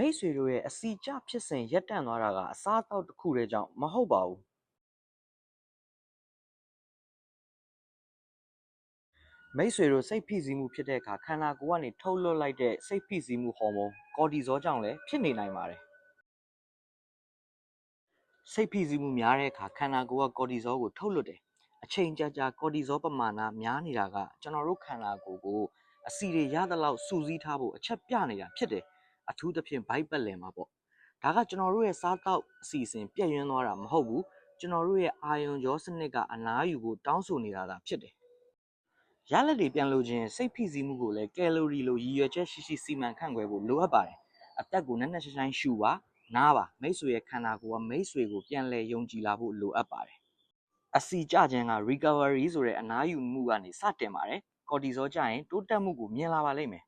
မိတ်ဆွေတို့ရဲ့အစီကျဖြစ်စဉ်ရပ်တန့်သွားတာကအစားအသောက်တစ်ခုတည်းကြောင့်မဟုတ်ပါဘူးမိတ်ဆွေတို့စိတ်ဖိစီးမှုဖြစ်တဲ့အခါခန္ဓာကိုယ်ကနေထုတ်လွှတ်လိုက်တဲ့စိတ်ဖိစီးမှုဟော်မုန်းကော်တီဇောကြောင့်လည်းဖြစ်နေနိုင်ပါတယ်စိတ်ဖိစီးမှုများတဲ့အခါခန္ဓာကိုယ်ကကော်တီဇောကိုထုတ်လွှတ်တယ်အချိန်ကြာကြာကော်တီဇောပမာဏများနေတာကကျွန်တော်တို့ခန္ဓာကိုယ်ကိုအဆီတွေရသလောက်စုစည်းထားဖို့အချက်ပြနေတာဖြစ်တယ်အထူးသဖြင့်ဘိုက်ပတ်လည်မှာပေါ့ဒါကကျွန်တော်တို့ရဲ့စားတောက်အစီအစဉ်ပြည့်ရင်းသွားတာမဟုတ်ဘူးကျွန်တော်တို့ရဲ့အာယုံကြောစနစ်ကအနားယူဖို့တောင်းဆိုနေတာသာဖြစ်တယ်ရလက်တွေပြန်လို့ခြင်းစိတ်ဖိစီးမှုကိုလည်းကယ်လိုရီလိုရည်ရွယ်ချက်ရှိရှိစီမံခန့်ခွဲဖို့လိုအပ်ပါတယ်အသက်ကိုနက်နက်ရှိုင်းရှူပါနားပါမိတ်ဆွေရဲ့ခန္ဓာကိုယ်ကမိတ်ဆွေကိုပြန်လဲယုံကြည်လာဖို့လိုအပ်ပါတယ်အစီကျခြင်းက recovery ဆိုတဲ့အနားယူမှုကနေစတင်ပါတယ်ကော်တီဇောကျရင်တိုးတက်မှုကိုမြင်လာပါလိမ့်မယ်